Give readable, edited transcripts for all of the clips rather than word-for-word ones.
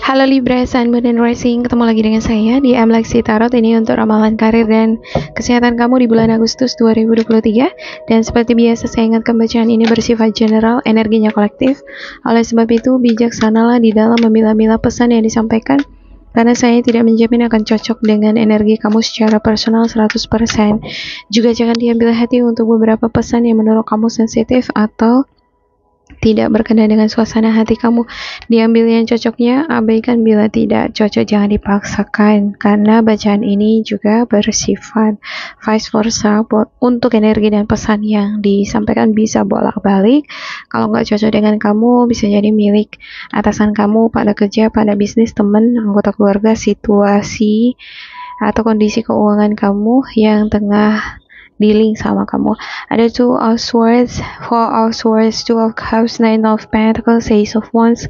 Halo Libra, Sun, Moon, and Rising. Ketemu lagi dengan saya di Lexi Tarot. Ini untuk ramalan karir dan kesehatan kamu di bulan Agustus 2023. Dan seperti biasa saya ingatkan bacaan ini bersifat general, energinya kolektif. Oleh sebab itu, bijaksanalah di dalam memilah-milah pesan yang disampaikan, karena saya tidak menjamin akan cocok dengan energi kamu secara personal 100%. Juga jangan diambil hati untuk beberapa pesan yang menurut kamu sensitif atau tidak berkenan dengan suasana hati kamu. Diambil yang cocoknya, abaikan bila tidak cocok, jangan dipaksakan, karena bacaan ini juga bersifat vice versa. Untuk energi dan pesan yang disampaikan bisa bolak-balik. Kalau nggak cocok dengan kamu, bisa jadi milik atasan kamu pada kerja, pada bisnis, teman, anggota keluarga, situasi atau kondisi keuangan kamu yang tengah dealing sama kamu. Ada 2 of Swords, 4 of Swords, 2 of Cups, 9 of Pentacles, Ace of Wands,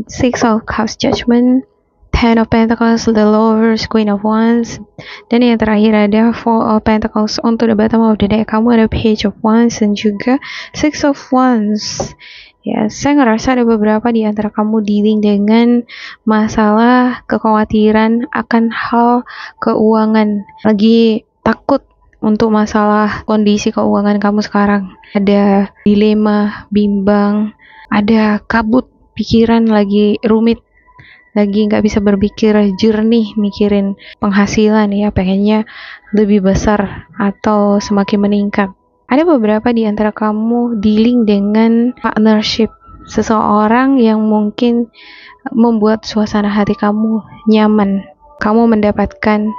6 of Cups, Judgment, 10 of Pentacles, the Lovers, Queen of Wands, dan yang terakhir ada 4 of Pentacles. Untuk the bottom of the deck kamu ada Page of Wands dan juga 6 of Wands. Ya, saya ngerasa ada beberapa di antara kamu dealing dengan masalah kekhawatiran akan hal keuangan, lagi takut untuk masalah kondisi keuangan kamu sekarang. Ada dilema, bimbang, ada kabut pikiran, lagi rumit, lagi nggak bisa berpikir jernih, mikirin penghasilan ya, pengennya lebih besar atau semakin meningkat. Ada beberapa di antara kamu dealing dengan partnership, seseorang yang mungkin membuat suasana hati kamu nyaman. Kamu mendapatkan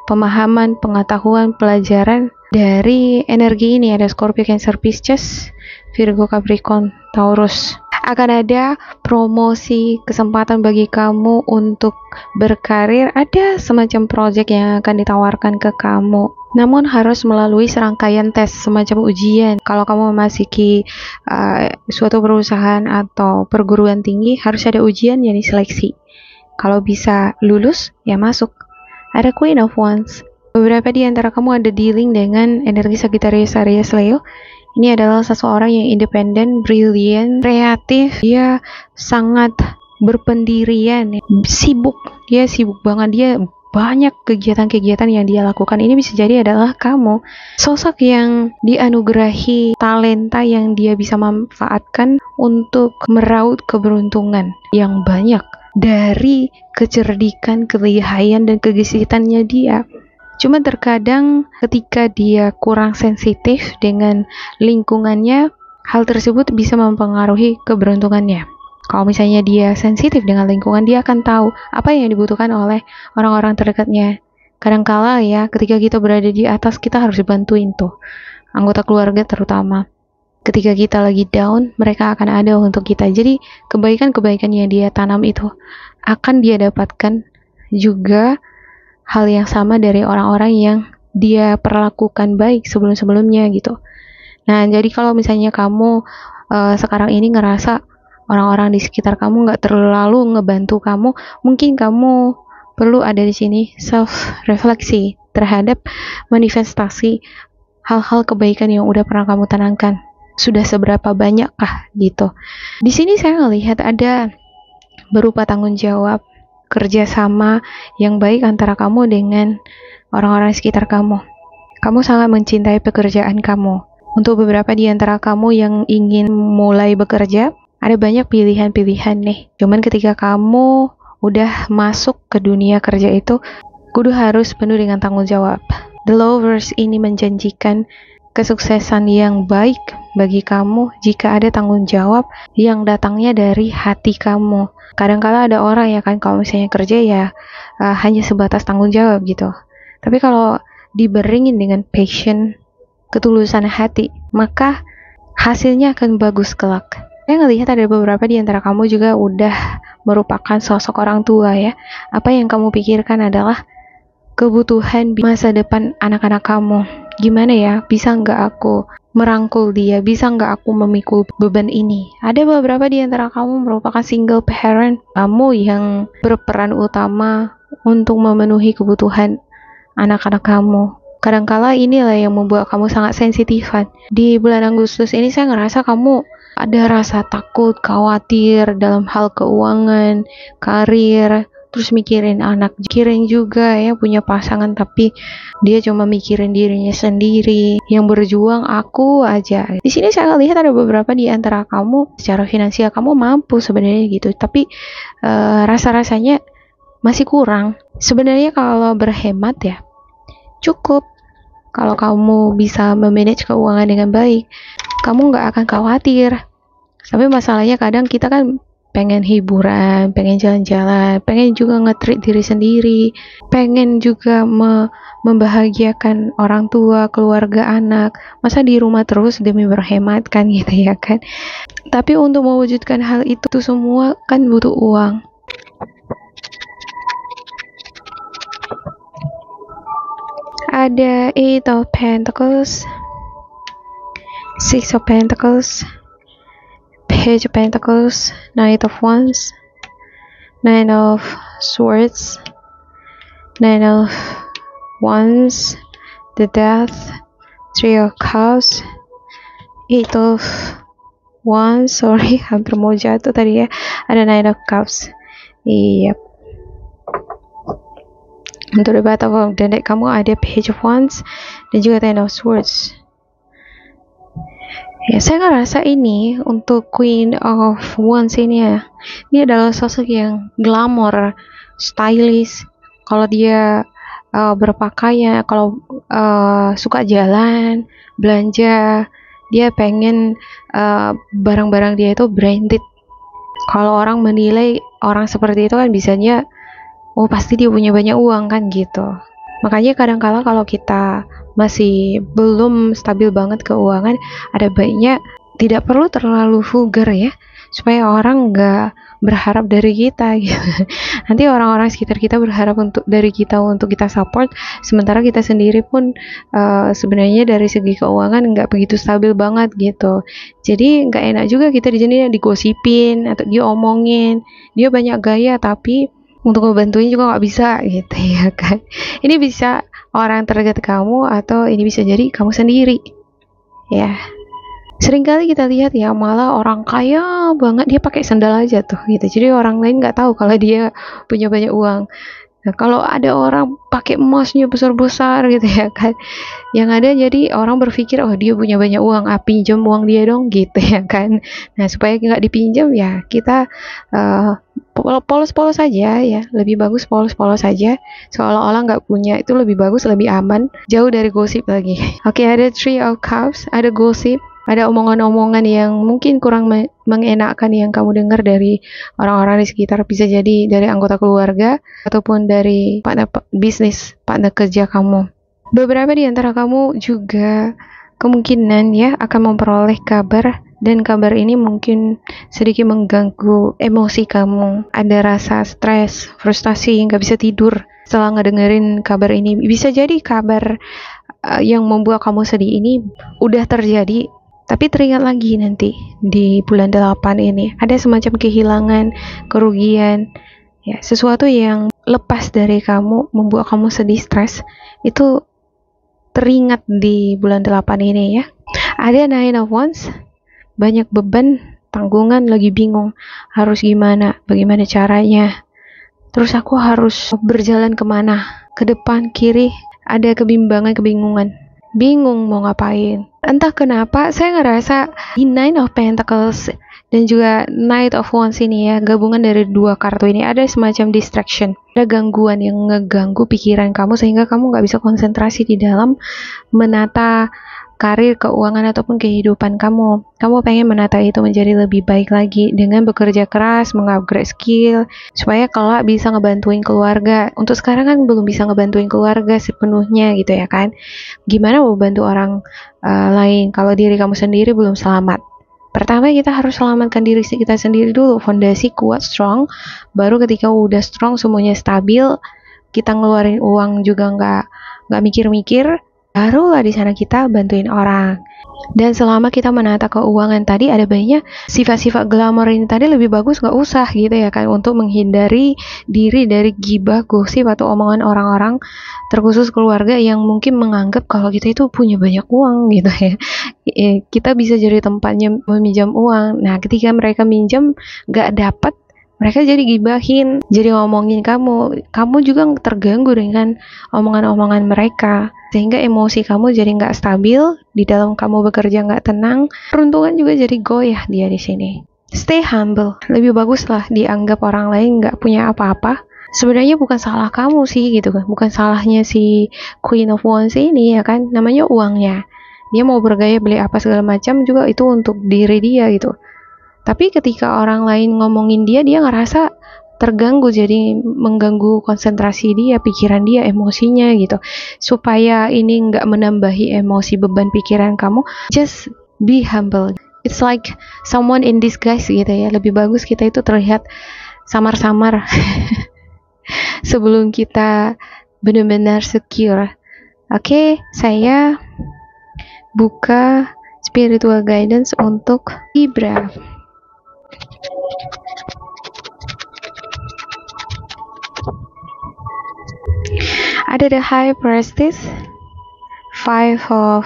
pemahaman, pengetahuan, pelajaran dari energi ini. Ada Scorpio, Cancer, Pisces, Virgo, Capricorn, Taurus. Akan ada promosi, kesempatan bagi kamu untuk berkarir. Ada semacam project yang akan ditawarkan ke kamu, namun harus melalui serangkaian tes, semacam ujian. Kalau kamu memasuki suatu perusahaan atau perguruan tinggi, harus ada ujian yang diseleksi. Kalau bisa lulus, ya masuk. Ada Queen of Wands. Beberapa di antara kamu ada dealing dengan energi Sagittarius, Aries, Leo. Ini adalah seseorang yang independen, brilliant, kreatif. Dia sangat berpendirian, sibuk. Dia sibuk banget. Dia banyak kegiatan-kegiatan yang dia lakukan. Ini bisa jadi adalah kamu. Sosok yang dianugerahi talenta yang dia bisa manfaatkan untuk meraup keberuntungan yang banyak dari kecerdikan, kelihayan, dan kegesitannya dia. Cuma terkadang ketika dia kurang sensitif dengan lingkungannya, hal tersebut bisa mempengaruhi keberuntungannya. Kalau misalnya dia sensitif dengan lingkungan, dia akan tahu apa yang dibutuhkan oleh orang-orang terdekatnya. Kadangkala ya, ketika kita berada di atas, kita harus dibantuin tuh, anggota keluarga terutama. Ketika kita lagi down, mereka akan ada untuk kita. Jadi kebaikan-kebaikan yang dia tanam itu akan dia dapatkan juga hal yang sama dari orang-orang yang dia perlakukan baik sebelum-sebelumnya gitu. Nah, jadi kalau misalnya kamu sekarang ini ngerasa orang-orang di sekitar kamu nggak terlalu ngebantu kamu, mungkin kamu perlu ada di sini self-refleksi terhadap manifestasi hal-hal kebaikan yang udah pernah kamu tanamkan. Sudah seberapa banyakkah gitu. Di sini saya melihat ada berupa tanggung jawab, kerjasama yang baik antara kamu dengan orang-orang sekitar kamu. Kamu sangat mencintai pekerjaan kamu. Untuk beberapa di antara kamu yang ingin mulai bekerja, ada banyak pilihan-pilihan nih. Cuman ketika kamu udah masuk ke dunia kerja itu, kudu harus penuh dengan tanggung jawab. The Lovers ini menjanjikan kesuksesan yang baik bagi kamu jika ada tanggung jawab yang datangnya dari hati kamu. Kadang-kala ada orang ya kan, kalau misalnya kerja ya hanya sebatas tanggung jawab gitu. Tapi kalau diberingin dengan passion, ketulusan hati, maka hasilnya akan bagus kelak. Saya ngelihat ada beberapa di antara kamu juga udah merupakan sosok orang tua ya. Apa yang kamu pikirkan adalah kebutuhan masa depan anak-anak kamu. Gimana ya, bisa nggak aku merangkul dia, bisa nggak aku memikul beban ini. Ada beberapa di antara kamu merupakan single parent, kamu yang berperan utama untuk memenuhi kebutuhan anak-anak kamu. Kadangkala inilah yang membuat kamu sangat sensitifan. Di bulan Agustus ini saya ngerasa kamu ada rasa takut, khawatir dalam hal keuangan, karir, terus mikirin anak, mikirin juga ya punya pasangan tapi dia cuma mikirin dirinya sendiri, yang berjuang aku aja. Di sini saya lihat ada beberapa di antara kamu secara finansial kamu mampu sebenarnya gitu, tapi rasa-rasanya masih kurang. Sebenarnya kalau berhemat ya cukup. Kalau kamu bisa memanage keuangan dengan baik, kamu nggak akan khawatir. Tapi masalahnya kadang kita kan pengen hiburan, pengen jalan-jalan, pengen juga nge-treat diri sendiri, pengen juga membahagiakan orang tua, keluarga, anak. Masa di rumah terus demi berhemat kan gitu ya kan. Tapi untuk mewujudkan hal itu semua kan butuh uang. Ada Eight of Pentacles, Six of Pentacles, Page of Pentacles, Knight of Wands, Nine of Swords, Nine of Wands, the Death, Three of Cups, Eight of Wands, sorry hampir mau jatuh tadi ya, ada Nine of Cups. Yep. Untuk debat of the deck kamu ada Page of Wands dan juga Ten of Swords. Ya, saya ngerasa ini untuk Queen of Wands ini ya, ini adalah sosok yang glamor, stylish. Kalau dia berpakaian, kalau suka jalan, belanja, dia pengen barang-barang dia itu branded. Kalau orang menilai orang seperti itu kan bisanya, oh pasti dia punya banyak uang kan gitu. Makanya kadang-kala kalau kita masih belum stabil banget keuangan, ada baiknya tidak perlu terlalu vulgar ya, supaya orang nggak berharap dari kita gitu. Nanti orang-orang sekitar kita berharap dari kita untuk kita support, sementara kita sendiri pun sebenarnya dari segi keuangan nggak begitu stabil banget gitu. Jadi nggak enak juga kita di sini digosipin atau dia omongin dia banyak gaya tapi untuk ngebantuin juga nggak bisa gitu ya kan. Ini bisa orang terdekat kamu atau ini bisa jadi kamu sendiri ya. Seringkali kita lihat ya, malah orang kaya banget dia pakai sandal aja tuh gitu, jadi orang lain nggak tahu kalau dia punya banyak uang. Nah, kalau ada orang pakai emasnya besar-besar gitu ya kan, yang ada jadi orang berpikir oh dia punya banyak uang, pinjam uang dia dong gitu ya kan. Nah supaya nggak dipinjam ya kita polos-polos saja ya, lebih bagus polos-polos saja, seolah-olah nggak punya itu lebih bagus, lebih aman, jauh dari gosip lagi. Oke, ada Three of Cups, ada gosip, ada omongan-omongan yang mungkin kurang mengenakkan yang kamu dengar dari orang-orang di sekitar, bisa jadi dari anggota keluarga ataupun dari partner bisnis, partner kerja kamu. Beberapa di antara kamu juga kemungkinan ya akan memperoleh kabar, dan kabar ini mungkin sedikit mengganggu emosi kamu. Ada rasa stres, frustasi, nggak bisa tidur setelah ngedengerin kabar ini. Bisa jadi kabar yang membuat kamu sedih ini udah terjadi, tapi teringat lagi nanti di bulan 8 ini ada semacam kehilangan, kerugian ya, sesuatu yang lepas dari kamu membuat kamu sedih, stres, itu teringat di bulan 8 ini ya. Ada Nine of Wands, banyak beban, tanggungan, lagi bingung harus gimana, bagaimana caranya, terus aku harus berjalan kemana, ke depan, kiri, ada kebingungan, bingung mau ngapain. Entah kenapa saya ngerasa di Nine of Pentacles dan juga Knight of Wands ini ya, gabungan dari dua kartu ini ada semacam distraction, ada gangguan yang ngeganggu pikiran kamu sehingga kamu nggak bisa konsentrasi di dalam menata karir, keuangan, ataupun kehidupan kamu. Kamu pengen menata itu menjadi lebih baik lagi dengan bekerja keras, mengupgrade skill, supaya kelak bisa ngebantuin keluarga. Untuk sekarang kan belum bisa ngebantuin keluarga sepenuhnya gitu ya kan. Gimana mau bantu orang lain kalau diri kamu sendiri belum selamat? Pertama kita harus selamatkan diri kita sendiri dulu, fondasi kuat, strong, baru ketika udah strong, semuanya stabil, kita ngeluarin uang juga nggak mikir-mikir, barulah di sana kita bantuin orang. Dan selama kita menata keuangan tadi, ada baiknya sifat-sifat glamor ini tadi lebih bagus nggak usah gitu ya kan, untuk menghindari diri dari gibah, gosip, atau omongan orang-orang, terkhusus keluarga yang mungkin menganggap kalau kita itu punya banyak uang gitu ya. Kita bisa jadi tempatnya meminjam uang. Nah, ketika mereka minjam nggak dapat, mereka jadi gibahin, jadi ngomongin kamu juga terganggu dengan omongan-omongan mereka, sehingga emosi kamu jadi nggak stabil, di dalam kamu bekerja nggak tenang, peruntungan juga jadi goyah dia di sini. Stay humble, lebih bagus lah dianggap orang lain nggak punya apa-apa. Sebenarnya bukan salah kamu sih gitu kan, bukan salahnya si Queen of Wands ini ya kan, namanya uangnya. Dia mau bergaya beli apa segala macam juga itu untuk diri dia gitu. Tapi ketika orang lain ngomongin dia ngerasa terganggu, jadi mengganggu konsentrasi dia, pikiran dia, emosinya gitu. Supaya ini nggak menambahi emosi, beban pikiran kamu, just be humble. It's like someone in disguise gitu ya. Lebih bagus kita itu terlihat samar-samar sebelum kita benar-benar secure. Oke, saya buka spiritual guidance untuk Libra. Ada the High Priestess, Five of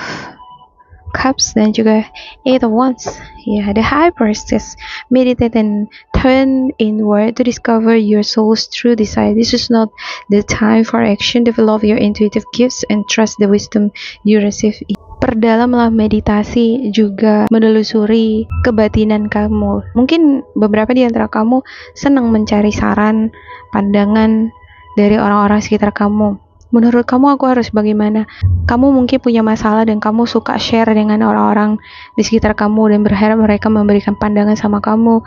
Cups, dan juga Eight of Wands. Ya, the High Priestess, meditate and turn inward to discover your soul's true desire. This is not the time for action. Develop your intuitive gifts and trust the wisdom you receive. Perdalamlah meditasi, juga menelusuri kebatinan kamu. Mungkin beberapa di antara kamu senang mencari saran, pandangan dari orang-orang sekitar kamu. Menurut kamu aku harus bagaimana? Kamu mungkin punya masalah dan kamu suka share dengan orang-orang di sekitar kamu dan berharap mereka memberikan pandangan sama kamu.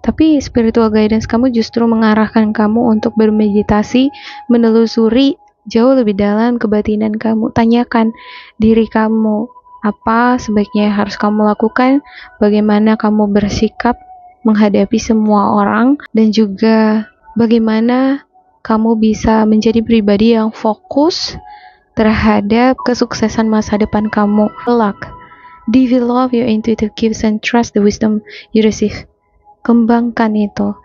Tapi spiritual guidance kamu justru mengarahkan kamu untuk bermeditasi, menelusuri jauh lebih dalam kebatinan kamu. Tanyakan diri kamu, apa sebaiknya harus kamu lakukan, bagaimana kamu bersikap menghadapi semua orang, dan juga bagaimana kamu bisa menjadi pribadi yang fokus terhadap kesuksesan masa depan kamu. Luck. Develop your intuitive gifts and trust the wisdom you receive. Kembangkan itu,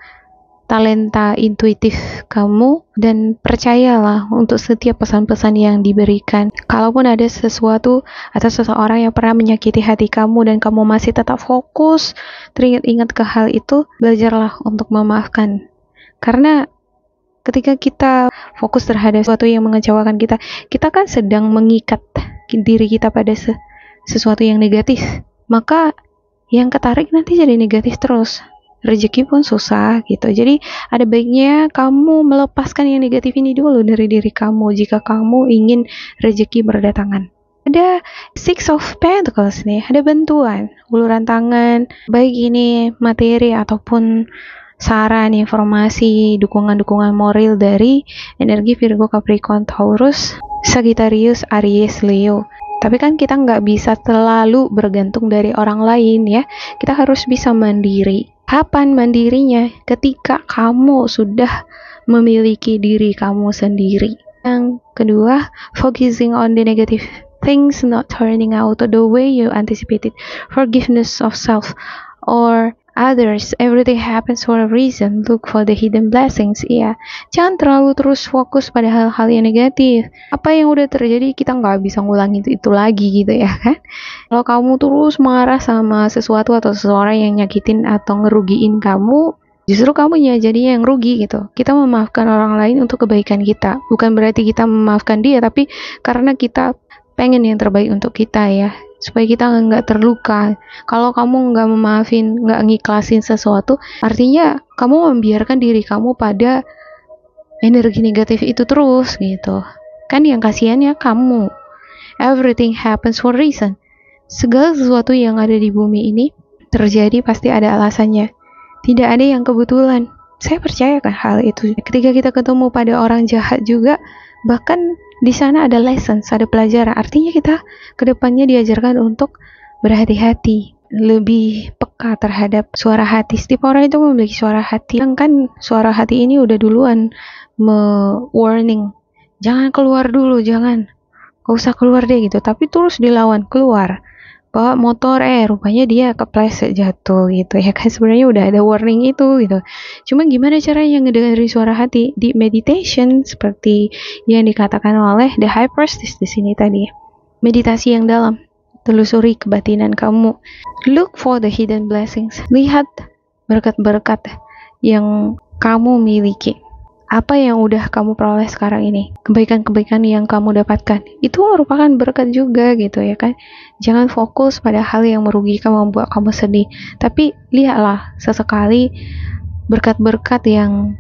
talenta intuitif kamu, dan percayalah untuk setiap pesan-pesan yang diberikan. Kalaupun ada sesuatu atau seseorang yang pernah menyakiti hati kamu dan kamu masih tetap fokus teringat-ingat ke hal itu, belajarlah untuk memaafkan. Karena ketika kita fokus terhadap sesuatu yang mengecewakan kita, kita kan sedang mengikat diri kita pada sesuatu yang negatif. Maka yang ketarik nanti jadi negatif terus. Rezeki pun susah gitu. Jadi ada baiknya kamu melepaskan yang negatif ini dulu dari diri kamu jika kamu ingin rezeki berdatangan. Ada Six of Pentacles nih, ada bantuan, uluran tangan, baik ini materi ataupun saran, informasi, dukungan-dukungan moral dari energi Virgo, Capricorn, Taurus, Sagittarius, Aries, Leo. Tapi kan kita nggak bisa terlalu bergantung dari orang lain ya. Kita harus bisa mandiri. Kapan mandirinya? Ketika kamu sudah memiliki diri kamu sendiri. Yang kedua, focusing on the negative things not turning out the way you anticipated. Forgiveness of self or others. Everything happens for a reason. Look for the hidden blessings. Iya, jangan terlalu terus fokus pada hal-hal yang negatif. Apa yang udah terjadi kita nggak bisa ngulangin itu lagi gitu ya kan. Kalau kamu terus marah sama sesuatu atau seseorang yang nyakitin atau ngerugiin kamu, justru kamunya jadinya yang rugi gitu. Kita memaafkan orang lain untuk kebaikan kita. Bukan berarti kita memaafkan dia, tapi karena kita pengen yang terbaik untuk kita ya, supaya kita nggak terluka. Kalau kamu nggak memaafin, nggak ngiklasin sesuatu, artinya kamu membiarkan diri kamu pada energi negatif itu terus gitu. Kan yang kasihannya kamu. Everything happens for a reason. Segala sesuatu yang ada di bumi ini terjadi pasti ada alasannya. Tidak ada yang kebetulan. Saya percayakan hal itu. Ketika kita ketemu pada orang jahat juga, bahkan di sana ada lessons, ada pelajaran. Artinya kita kedepannya diajarkan untuk berhati-hati, lebih peka terhadap suara hati. Setiap orang itu memiliki suara hati. Kan suara hati ini udah duluan warning, jangan keluar dulu, jangan. gak usah keluar deh gitu, tapi terus dilawan keluar bawa motor, rupanya dia kepleset jatuh gitu ya kan. Sebenarnya udah ada warning itu gitu, cuma gimana caranya ngedengerin suara hati? Di meditation, seperti yang dikatakan oleh the high priestess di sini tadi, meditasi yang dalam, telusuri kebatinan kamu, look for the hidden blessings, lihat berkat-berkat yang kamu miliki. Apa yang udah kamu peroleh sekarang ini, kebaikan-kebaikan yang kamu dapatkan, itu merupakan berkat juga gitu ya kan. Jangan fokus pada hal yang merugikan, membuat kamu sedih, tapi lihatlah sesekali berkat-berkat yang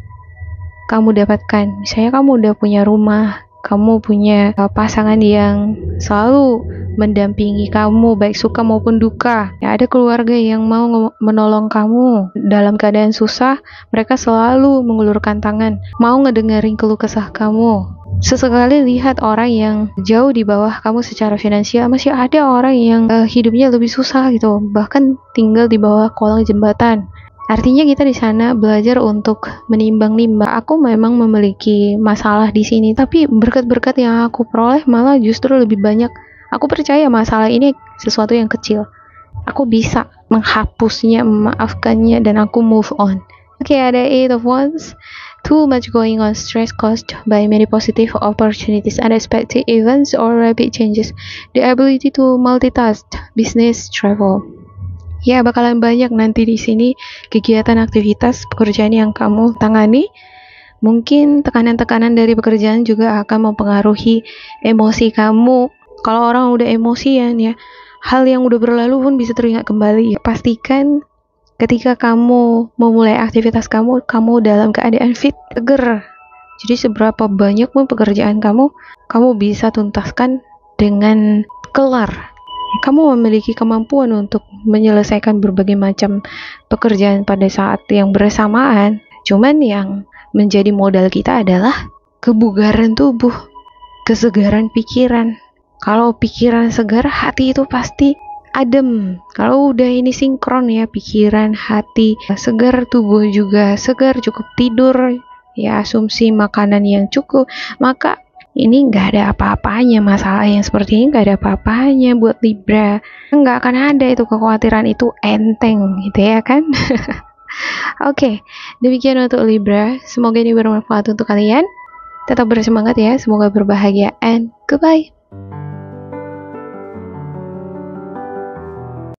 kamu dapatkan. Misalnya kamu udah punya rumah, kamu punya pasangan yang selalu mendampingi kamu baik suka maupun duka, ya, ada keluarga yang mau menolong kamu dalam keadaan susah, mereka selalu mengulurkan tangan, mau ngedengerin keluh kesah kamu. Sesekali lihat orang yang jauh di bawah kamu secara finansial, masih ada orang yang hidupnya lebih susah gitu, bahkan tinggal di bawah kolong jembatan. Artinya kita di sana belajar untuk menimbang-nimbang. Aku memang memiliki masalah di sini, tapi berkat-berkat yang aku peroleh malah justru lebih banyak. Aku percaya masalah ini sesuatu yang kecil. Aku bisa menghapusnya, memaafkannya, dan aku move on. Oke, ada 8 of Wands. Too much going on, stress caused by many positive opportunities, unexpected events, or rapid changes. The ability to multitask, business, travel. Ya, bakalan banyak nanti di sini kegiatan, aktivitas, pekerjaan yang kamu tangani. Mungkin tekanan-tekanan dari pekerjaan juga akan mempengaruhi emosi kamu. Kalau orang udah emosian ya, hal yang udah berlalu pun bisa teringat kembali. Pastikan ketika kamu memulai aktivitas kamu dalam keadaan fit, seger. Jadi seberapa banyak pun pekerjaan kamu bisa tuntaskan dengan kelar. Kamu memiliki kemampuan untuk menyelesaikan berbagai macam pekerjaan pada saat yang bersamaan. Cuman yang menjadi modal kita adalah kebugaran tubuh, kesegaran pikiran. Kalau pikiran segar, hati itu pasti adem. Kalau udah ini sinkron ya, pikiran, hati segar, tubuh juga segar, cukup tidur, ya asumsi makanan yang cukup, maka ini nggak ada apa-apanya. Masalah yang seperti ini nggak ada apa-apanya buat Libra. Nggak akan ada itu kekhawatiran, itu enteng gitu ya kan. Oke, demikian untuk Libra. Semoga ini bermanfaat untuk kalian. Tetap bersemangat ya, semoga berbahagia, and goodbye.